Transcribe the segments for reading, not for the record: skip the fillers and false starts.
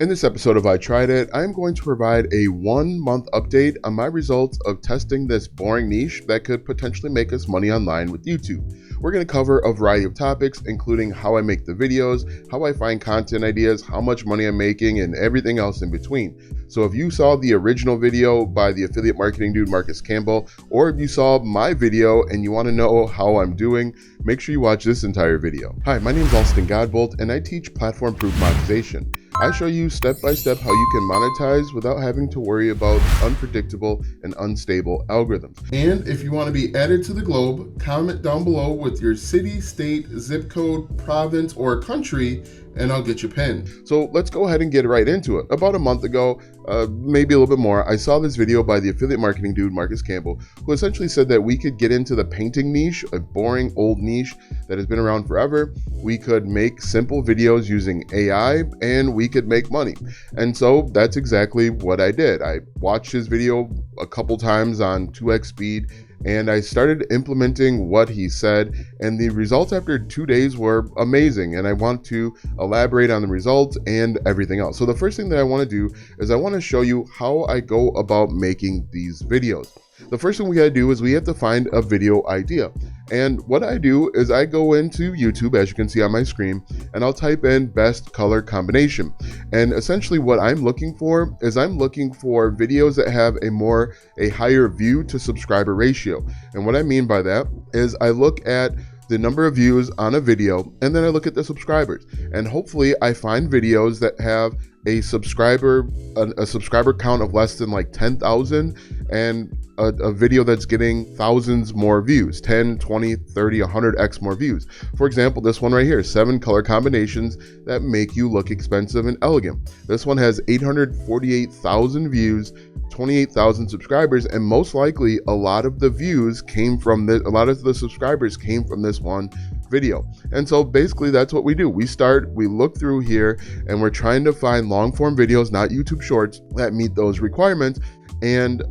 In this episode of I Tried It, I'm going to provide a 1-month update on my results of testing this boring niche that could potentially make us money online with YouTube. We're going to cover a variety of topics, including how I make the videos, how I find content ideas, how much money I'm making, and everything else in between. So if you saw the original video by the affiliate marketing dude Marcus Campbell, or if you saw my video and you want to know how I'm doing, make sure you watch this entire video. Hi, my name is Alston Godbolt, and I teach platform-proof monetization. I show you step by step how you can monetize without having to worry about unpredictable and unstable algorithms. And if you want to be added to the globe, comment down below with your city, state, zip code, province, or country, and I'll get you pinned. So let's go ahead and get right into it. About a month ago, maybe a little bit more, I saw this video by the affiliate marketing dude Marcus Campbell, who essentially said that we could get into the painting niche, a boring old niche that has been around forever. We could make simple videos using AI and we could make money. And so that's exactly what I did. I watched his video a couple times on 2x speed, and I started implementing what he said, and the results after 2 days were amazing, and I want to elaborate on the results and everything else. So the first thing that I want to do is I want to show you how I go about making these videos. The first thing we gotta do is we have to find a video idea. And what I do is I go into YouTube, as you can see on my screen, and I'll type in best color combination. And essentially what I'm looking for is I'm looking for videos that have a higher view to subscriber ratio. And what I mean by that is I look at the number of views on a video, and then I look at the subscribers. And hopefully I find videos that have a subscriber count of less than like 10,000 and a video that's getting thousands more views, 10, 20, 30, 100x more views. For example, this one right here, 7 color combinations that make you look expensive and elegant. This one has 848,000 views, 28,000 subscribers, and most likely a lot of the subscribers came from this one video. And so basically that's what we do. We look through here and we're trying to find long form videos, not YouTube shorts, that meet those requirements. And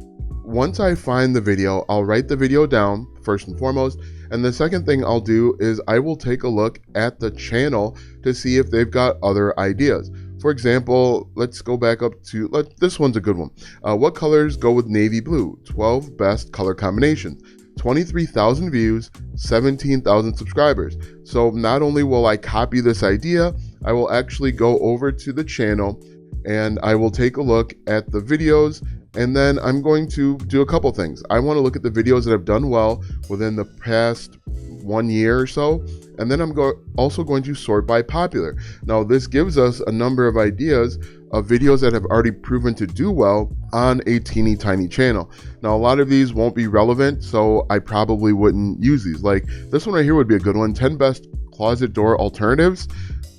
once I find the video, I'll write the video down first and foremost. And the second thing I'll do is I will take a look at the channel to see if they've got other ideas. For example, let's go back up to, this one's a good one. What colors go with navy blue? 12 best color combinations. 23,000 views, 17,000 subscribers. So not only will I copy this idea, I will actually go over to the channel and I will take a look at the videos, and then I'm going to do a couple things. I want to look at the videos that have done well within the past 1 year or so, and then I'm also going to sort by popular. Now this gives us a number of ideas of videos that have already proven to do well on a teeny tiny channel. Now a lot of these won't be relevant, so I probably wouldn't use these. Like this one right here would be a good one, 10 best closet door alternatives.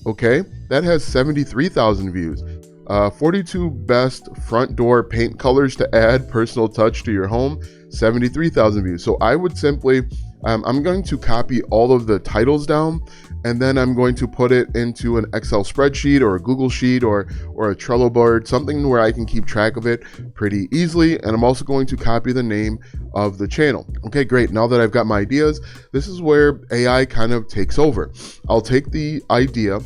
Okay, that has 73,000 views. 42 best front door paint colors to add personal touch to your home, 73,000 views. So I would simply, I'm going to copy all of the titles down, and then I'm going to put it into an Excel spreadsheet or a Google Sheet or a Trello board, something where I can keep track of it pretty easily. And I'm also going to copy the name of the channel. Okay, great. Now that I've got my ideas, this is where AI kind of takes over. I'll take the idea.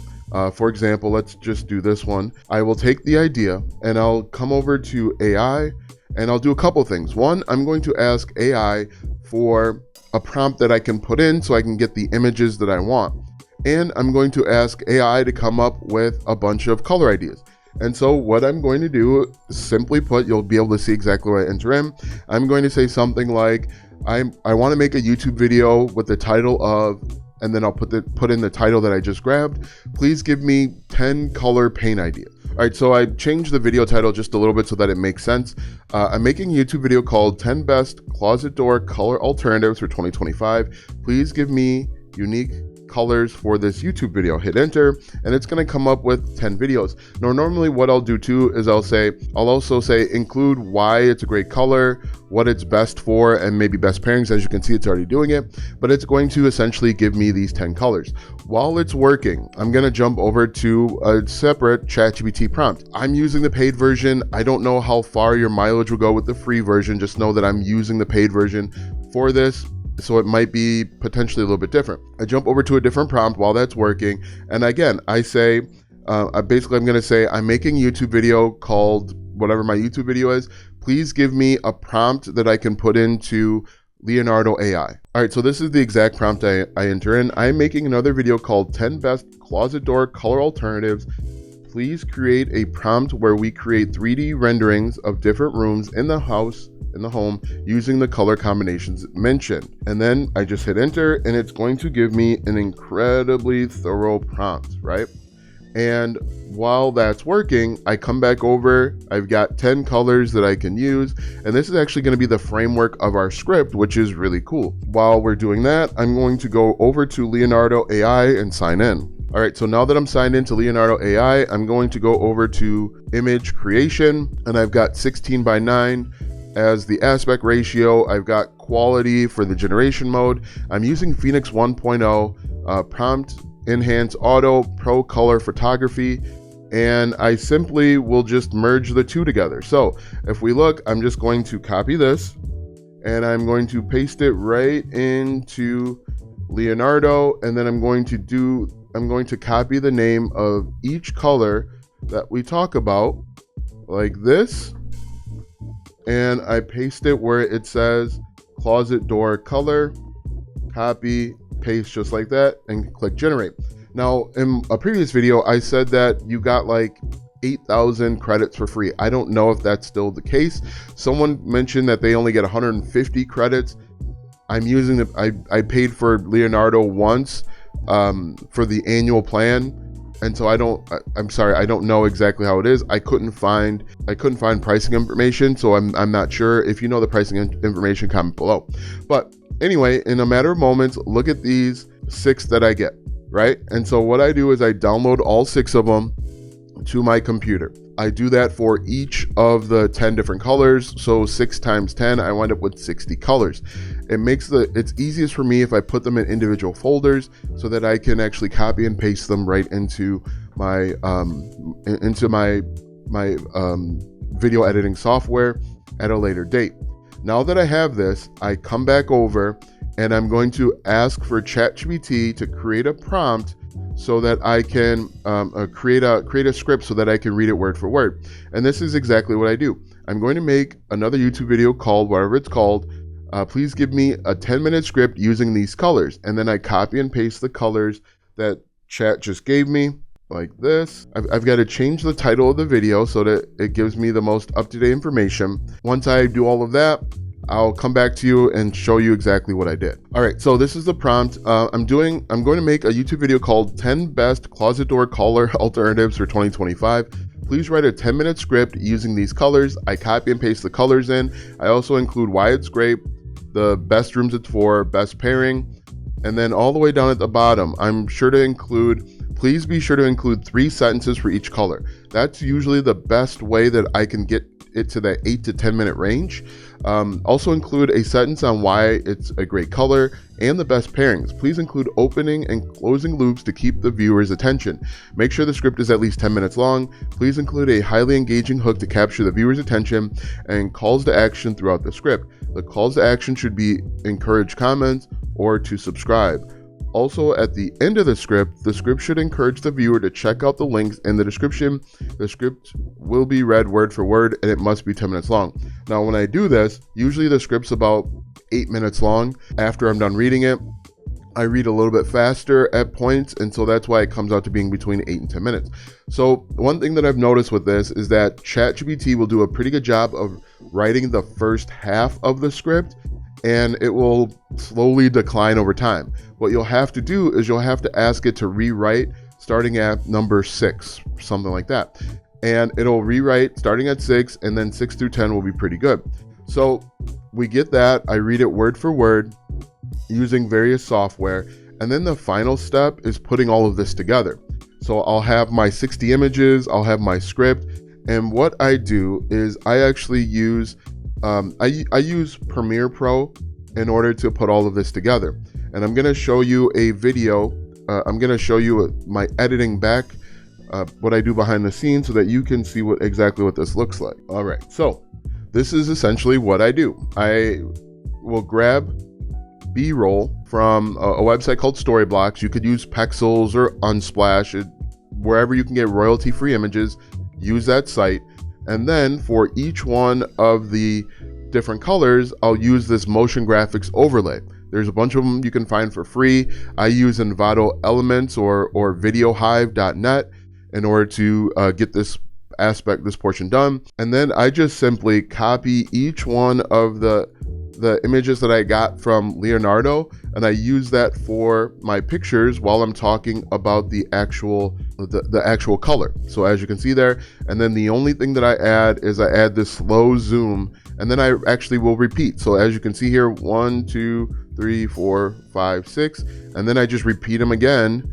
For example, let's just do this one. I will take the idea and I'll come over to AI and I'll do a couple things. One, I'm going to ask AI for a prompt that I can put in so I can get the images that I want. And I'm going to ask AI to come up with a bunch of color ideas. And so what I'm going to do, simply put, you'll be able to see exactly what I enter in. I'm going to say something like, I want to make a YouTube video with the title of, and then I'll put in the title that I just grabbed. Please give me 10 color paint ideas. All right, so I changed the video title just a little bit so that it makes sense. I'm making a YouTube video called 10 Best Closet Door Color Alternatives for 2025. Please give me unique colors for this YouTube video. Hit enter, and it's going to come up with 10 videos. Now, normally what I'll do too is I'll also say include why it's a great color, what it's best for, and maybe best pairings. As you can see, it's already doing it, but it's going to essentially give me these 10 colors. While it's working, I'm going to jump over to a separate ChatGPT prompt. I'm using the paid version. I don't know how far your mileage will go with the free version. Just know that I'm using the paid version for this. So it might be potentially a little bit different. I jump over to a different prompt while that's working. And again, I say, I'm going to say I'm making a YouTube video called whatever my YouTube video is. Please give me a prompt that I can put into Leonardo AI. All right, so this is the exact prompt I enter in. I'm making another video called 10 best closet door color alternatives. Please create a prompt where we create 3D renderings of different rooms in the house, in the home, using the color combinations mentioned. And then I just hit enter, and it's going to give me an incredibly thorough prompt, right? And while that's working, I come back over, I've got 10 colors that I can use, and this is actually going to be the framework of our script, which is really cool. While we're doing that, I'm going to go over to Leonardo AI and sign in. All right, so now that I'm signed into Leonardo AI, I'm going to go over to image creation, and I've got 16:9 as the aspect ratio. I've got quality for the generation mode. I'm using Phoenix 1.0, prompt enhance auto, pro color photography, and I simply will just merge the two together. So if we look, I'm just going to copy this, and I'm going to paste it right into Leonardo, and then I'm going to copy the name of each color that we talk about like this, and I paste it where it says closet door color, copy, paste just like that, and click generate. Now, in a previous video, I said that you got like 8,000 credits for free. I don't know if that's still the case. Someone mentioned that they only get 150 credits. I'm using I paid for Leonardo once for the annual plan, and so I'm sorry, I don't know exactly how it is. I couldn't find pricing information, so I'm not sure. If you know the pricing information, comment below. But anyway, in a matter of moments, look at these 6 that I get, right? And so what I do is I download all 6 of them to my computer. I do that for each of the 10 different colors. So 6 times 10, I wind up with 60 colors. It's easiest for me if I put them in individual folders so that I can actually copy and paste them right into my video editing software at a later date. Now that I have this, I come back over and I'm going to ask for ChatGPT to create a prompt so that I can create a script so that I can read it word for word. And this is exactly what I do. I'm going to make another YouTube video called whatever it's called. Please give me a 10-minute script using these colors. And then I copy and paste the colors that Chat just gave me like this. I've got to change the title of the video so that it gives me the most up-to-date information. Once I do all of that, I'll come back to you and show you exactly what I did. All right, so this is the prompt. I'm going to make a YouTube video called 10 best closet door color alternatives for 2025. Please write a 10-minute script using these colors. I copy and paste the colors in. I also include why it's great, the best rooms it's for, best pairing, and then all the way down at the bottom, please be sure to include 3 sentences for each color. That's usually the best way that I can get it to that 8 to 10 minute range. Also include a sentence on why it's a great color and the best pairings. Please include opening and closing loops to keep the viewer's attention. Make sure the script is at least 10 minutes long. Please include a highly engaging hook to capture the viewer's attention and calls to action throughout the script. The calls to action should be encourage comments or to subscribe. Also, at the end of the script should encourage the viewer to check out the links in the description. The script will be read word for word, and it must be 10 minutes long. Now, when I do this, usually the script's about 8 minutes long. After I'm done reading it, I read a little bit faster at points, and so that's why it comes out to being between 8 and 10 minutes. So one thing that I've noticed with this is that ChatGPT will do a pretty good job of writing the first half of the script, and it will slowly decline over time. What you'll have to do is you'll have to ask it to rewrite starting at number 6, something like that. And it'll rewrite starting at 6, and then 6 through 10 will be pretty good. So we get that. I read it word for word using various software. And then the final step is putting all of this together. So I'll have my 60 images, I'll have my script. And what I do is I actually use I use Premiere Pro in order to put all of this together. And I'm going to show you a video. I'm going to show you my editing back, what I do behind the scenes so that you can see exactly what this looks like. All right, so this is essentially what I do. I will grab B-roll from a website called Storyblocks. You could use Pexels or Unsplash. It wherever you can get royalty-free images, use that site. And then for each one of the different colors, I'll use this motion graphics overlay. There's a bunch of them you can find for free. I use Envato Elements or videohive.net in order to get this portion done. And then I just simply copy each one of the images that I got from Leonardo, and I use that for my pictures while I'm talking about the actual color. So as you can see there, and then the only thing that I add is I add this slow zoom, and then I actually will repeat. So as you can see here, 1, 2, 3, 4, 5, 6, and then I just repeat them again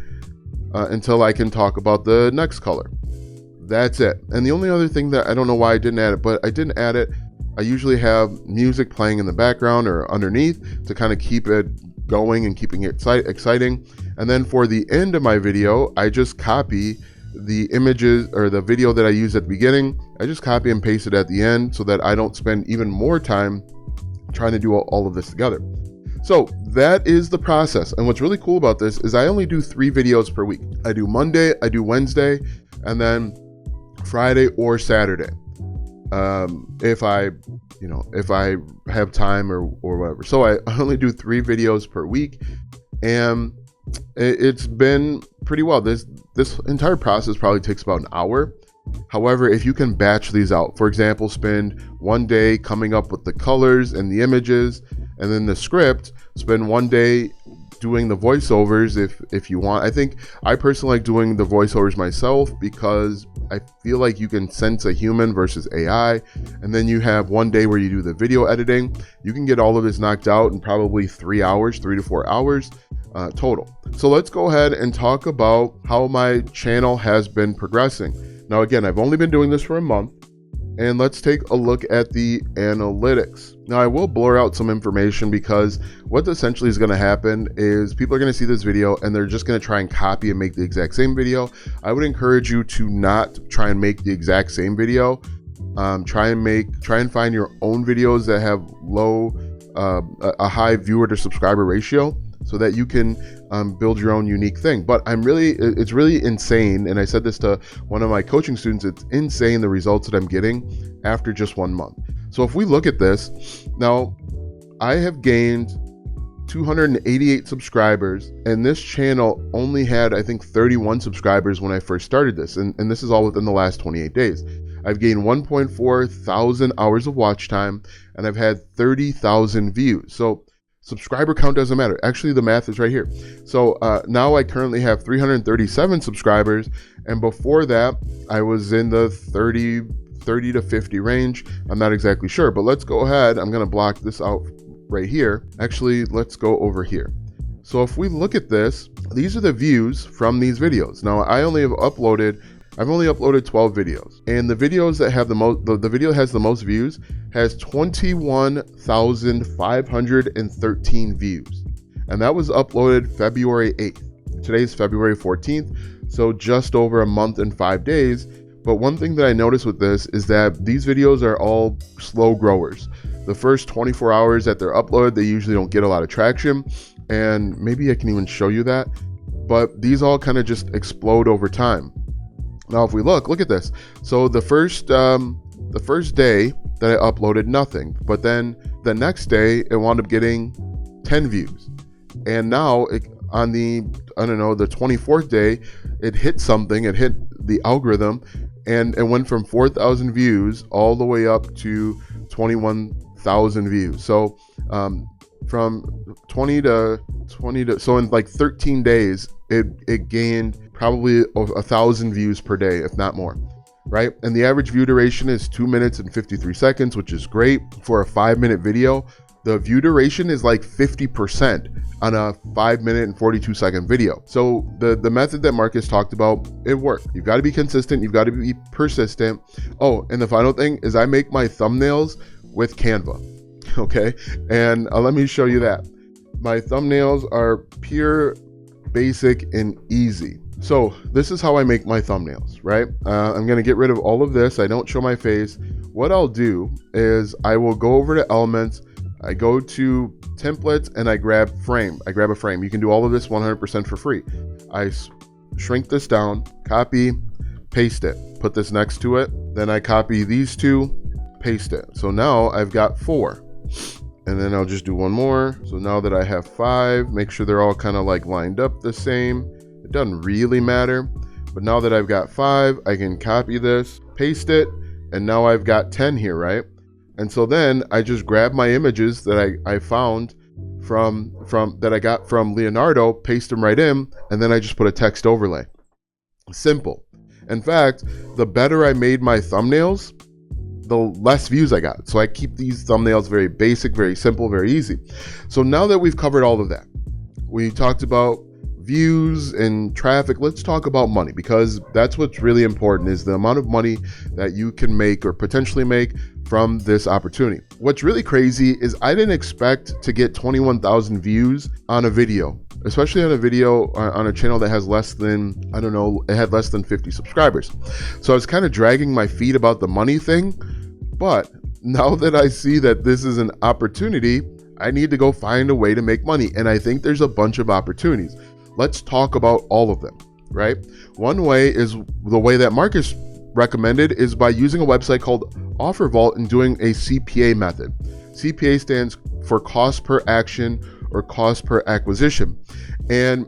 until I can talk about the next color. That's it. And the only other thing that I don't know why I didn't add it, but I didn't add it. I usually have music playing in the background or underneath to kind of keep it going and keeping it exciting. And then for the end of my video, I just copy the images or the video that I used at the beginning. I just copy and paste it at the end so that I don't spend even more time trying to do all of this together. So that is the process. And what's really cool about this is I only do 3 videos per week. I do Monday, I do Wednesday, and then Friday or Saturday. If I have time or whatever. So I only do 3 videos per week, and it's been pretty well. This entire process probably takes about an hour. However, if you can batch these out, for example, spend one day coming up with the colors and the images, and then the script, spend one day doing the voiceovers if you want. I think I personally like doing the voiceovers myself because I feel like you can sense a human versus AI. And then you have one day where you do the video editing. You can get all of this knocked out in probably 3 hours, 3 to 4 hours total. So let's go ahead and talk about how my channel has been progressing. Now, again, I've only been doing this for a month, and let's take a look at the analytics. Now, I will blur out some information because what essentially is going to happen is people are going to see this video and they're just going to try and copy and make the exact same video. I would encourage you to not try and make the exact same video. Try and find your own videos that have a high viewer to subscriber ratio, so that you can build your own unique thing. But it's really insane, and I said this to one of my coaching students, it's insane the results that I'm getting after just 1 month. So if we look at this, now I have gained 288 subscribers, and this channel only had, I think, 31 subscribers when I first started this, and this is all within the last 28 days. I've gained 1.4 thousand hours of watch time, and I've had 30,000 views. So subscriber count doesn't matter. Actually, the math is right here. So now I currently have 337 subscribers, and before that, I was in the 30 to 50 range. I'm not exactly sure, but let's go ahead. I'm gonna block this out right here. Actually, let's go over here. So if we look at this, these are the views from these videos. Now, I've only uploaded 12 videos, and the videos that have the video that has the most views has 21,513 views, and that was uploaded February 8th. Today's February 14th, so just over a month and 5 days. But one thing that I noticed with this is that these videos are all slow growers. The first 24 hours that they're uploaded, they usually don't get a lot of traction, and maybe I can even show you that, but these all kind of just explode over time. Now, if we look at this. So the first day that I uploaded, nothing, but then the next day it wound up getting 10 views, and now on the 24th day, it hit something. It hit the algorithm, and it went from 4,000 views all the way up to 21,000 views. So from 20 to so in like 13 days, it gained probably 1,000 views per day, if not more, right? And the average view duration is 2 minutes and 53 seconds, which is great for a 5-minute video. The view duration is like 50% on a 5-minute and 42-second video. So the method that Marcus talked about, it worked. You've got to be consistent. You've got to be persistent. Oh, and the final thing is I make my thumbnails with Canva, okay? And let me show you that. My thumbnails are pure, basic, and easy. So this is how I make my thumbnails, right? I'm going to get rid of all of this. I don't show my face. What I'll do is I will go over to Elements. I go to Templates and I grab Frame. I grab a frame. You can do all of this 100% for free. I shrink this down, copy, paste it, put this next to it. Then I copy these two, paste it. So now I've got 4. And then I'll just do one more. So now that I have 5, make sure they're all kind of like lined up the same. It doesn't really matter. But now that I've got 5, I can copy this, paste it, and now I've got 10 here, right? And so then I just grab my images that I found from that I got from Leonardo, paste them right in, and then I just put a text overlay. Simple. In fact, the better I made my thumbnails, the less views I got. So I keep these thumbnails very basic, very simple, very easy. So now that we've covered all of that, we talked about views and traffic, let's talk about money, because that's what's really important, is the amount of money that you can make or potentially make from this opportunity. What's really crazy is I didn't expect to get 21,000 views on a video, especially on a video on a channel that has less than, I don't know, it had less than 50 subscribers. So I was kind of dragging my feet about the money thing, but now that I see that this is an opportunity, I need to go find a way to make money. And I think there's a bunch of opportunities. Let's talk about all of them, right? One way is the way that Marcus recommended, is by using a website called Offer Vault and doing a CPA method. CPA stands for cost per action or cost per acquisition. And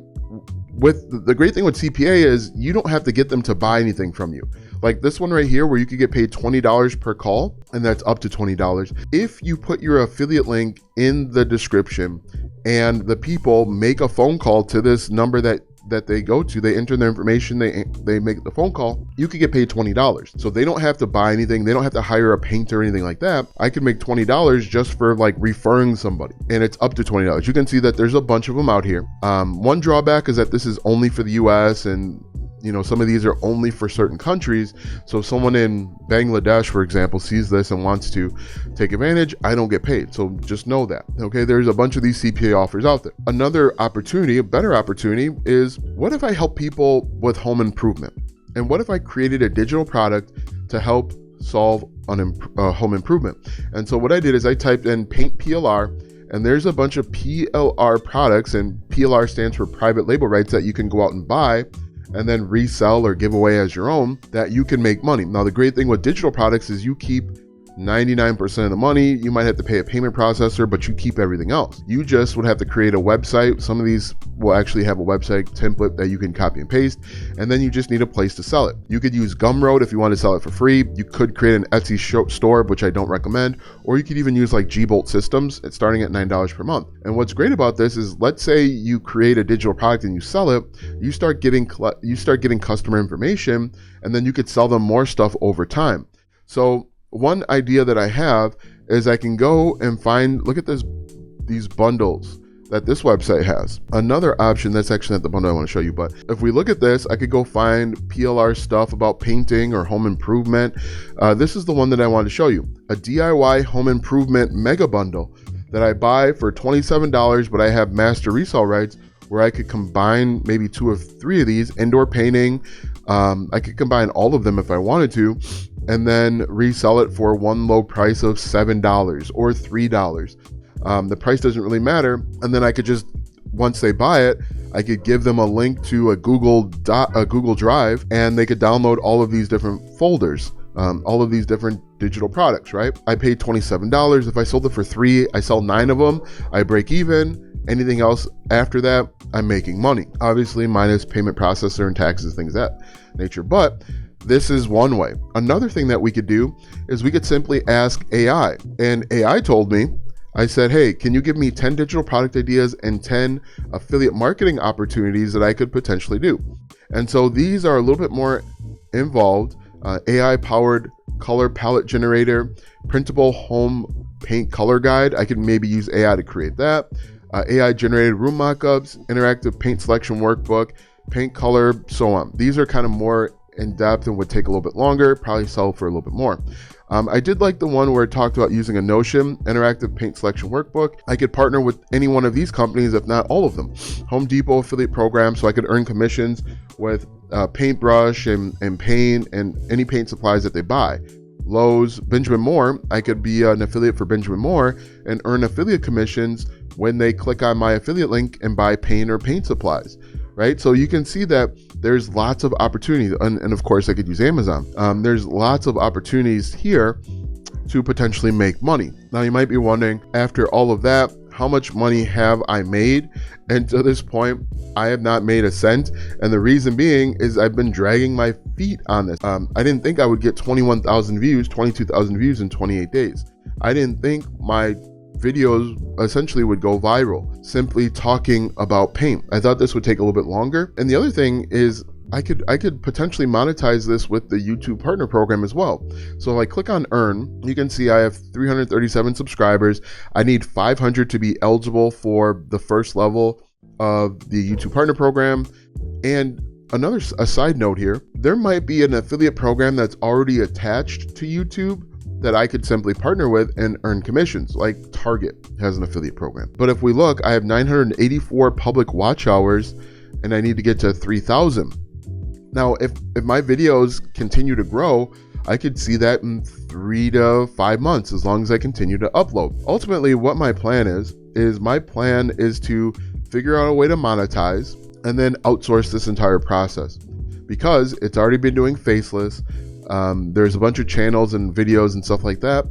with the great thing with CPA is you don't have to get them to buy anything from you. Like this one right here, where you could get paid $20 per call, and that's up to $20. If you put your affiliate link in the description and the people make a phone call to this number that they go to, they enter their information, they make the phone call, you could get paid $20. So they don't have to buy anything. They don't have to hire a painter or anything like that. I could make $20 just for like referring somebody, and it's up to $20. You can see that there's a bunch of them out here. One drawback is that this is only for the US, and you know, some of these are only for certain countries. So if someone in Bangladesh, for example, sees this and wants to take advantage, I don't get paid. So just know that, okay? There's a bunch of these CPA offers out there. Another opportunity, a better opportunity, is what if I help people with home improvement? And what if I created a digital product to help solve home improvement? And so what I did is I typed in paint PLR, and there's a bunch of PLR products, and PLR stands for private label rights, that you can go out and buy and then resell or give away as your own, that you can make money. Now, the great thing with digital products is you keep 99% of the money. You might have to pay a payment processor, but you keep everything else. You just would have to create a website. Some of these will actually have a website template that you can copy and paste, and then you just need a place to sell it. You could use Gumroad if you want to sell it for free. You could create an Etsy store, which I don't recommend, or you could even use like G-Bolt systems. It's starting at $9 per month. And what's great about this is, let's say you create a digital product and you sell it, you start getting customer information, and then you could sell them more stuff over time. So one idea that I have is I can go and find, look at these bundles that this website has. Another option, that's actually not the bundle I want to show you, but if we look at this, I could go find PLR stuff about painting or home improvement. This is the one that I wanted to show you, a DIY home improvement mega bundle that I buy for $27, but I have master resale rights, where I could combine maybe 2 or 3 of these. Indoor painting, I could combine all of them if I wanted to, and then resell it for one low price of $7 or $3. The price doesn't really matter. And then I could just, once they buy it, I could give them a link to a Google Drive, and they could download all of these different folders, all of these different digital products, right? I paid $27. If I sold it for $3, I sell 9 of them, I break even. Anything else after that, I'm making money. Obviously, minus payment processor and taxes, things of that nature. But this is one way. Another thing that we could do is we could simply ask AI. And AI told me, I said, hey, can you give me 10 digital product ideas and 10 affiliate marketing opportunities that I could potentially do? And so these are a little bit more involved. AI-powered color palette generator, printable home paint color guide. I could maybe use AI to create that. AI-generated room mockups, interactive paint selection workbook, paint color, so on. These are kind of more in depth and would take a little bit longer, probably sell for a little bit more. I did like the one where it talked about using a Notion interactive paint selection workbook. I could partner with any one of these companies, if not all of them. Home Depot affiliate program, so I could earn commissions with paintbrush and paint and any paint supplies that they buy. Lowe's, Benjamin Moore, I could be an affiliate for Benjamin Moore and earn affiliate commissions when they click on my affiliate link and buy paint or paint supplies. right? So you can see that there's lots of opportunities. And of course, I could use Amazon. There's lots of opportunities here to potentially make money. Now, you might be wondering, after all of that, how much money have I made? And to this point, I have not made a cent. And the reason being is I've been dragging my feet on this. I didn't think I would get 21,000 views, 22,000 views in 28 days. I didn't think my videos essentially would go viral simply talking about paint. I thought this would take a little bit longer. And the other thing is I could potentially monetize this with the YouTube partner program as well. So if I click on earn, you can see I have 337 subscribers. I need 500 to be eligible for the first level of the YouTube partner program. And a side note here, there might be an affiliate program that's already attached to YouTube that I could simply partner with and earn commissions, like Target has an affiliate program. But if we look, I have 984 public watch hours and I need to get to 3,000. Now, if my videos continue to grow, I could see that in 3 to 5 months, as long as I continue to upload. Ultimately, what my plan is to figure out a way to monetize and then outsource this entire process, because it's already been doing faceless. There's a bunch of channels and videos and stuff like that.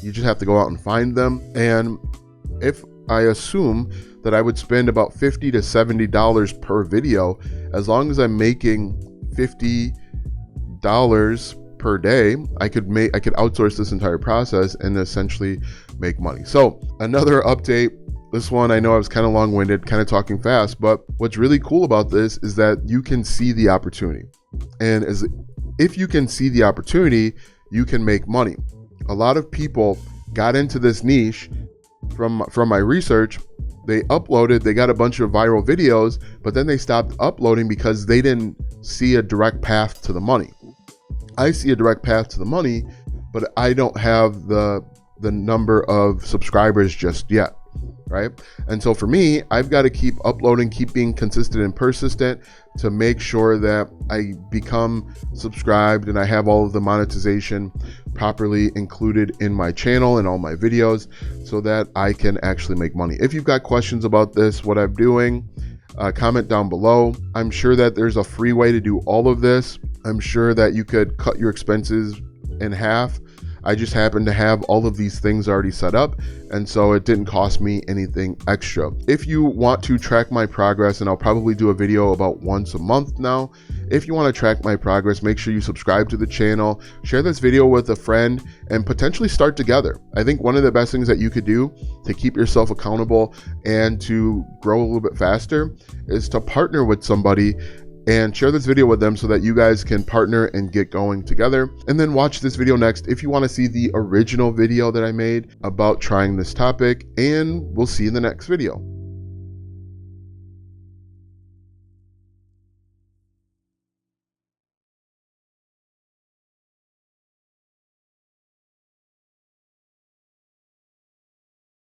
You just have to go out and find them. And if I assume that I would spend about $50 to $70 per video, as long as I'm making $50 per day, I could outsource this entire process and essentially make money. So another update. This one, I know I was kind of long-winded, kind of talking fast, but what's really cool about this is that you can see the opportunity. And if you can see the opportunity, you can make money. A lot of people got into this niche from my research. They got a bunch of viral videos, but then they stopped uploading because they didn't see a direct path to the money. I see a direct path to the money, but I don't have the number of subscribers just yet, right? And so for me, I've got to keep uploading, keep being consistent and persistent to make sure that I become subscribed and I have all of the monetization properly included in my channel and all my videos so that I can actually make money. If you've got questions about this, what I'm doing, comment down below. I'm sure that there's a free way to do all of this. I'm sure that you could cut your expenses in half. I just happen to have all of these things already set up, and so it didn't cost me anything extra. If you want to track my progress, and I'll probably do a video about once a month now, if you want to track my progress, make sure you subscribe to the channel, share this video with a friend, and potentially start together. I think one of the best things that you could do to keep yourself accountable and to grow a little bit faster is to partner with somebody and share this video with them so that you guys can partner and get going together. And then watch this video next if you want to see the original video that I made about trying this topic, and we'll see you in the next video.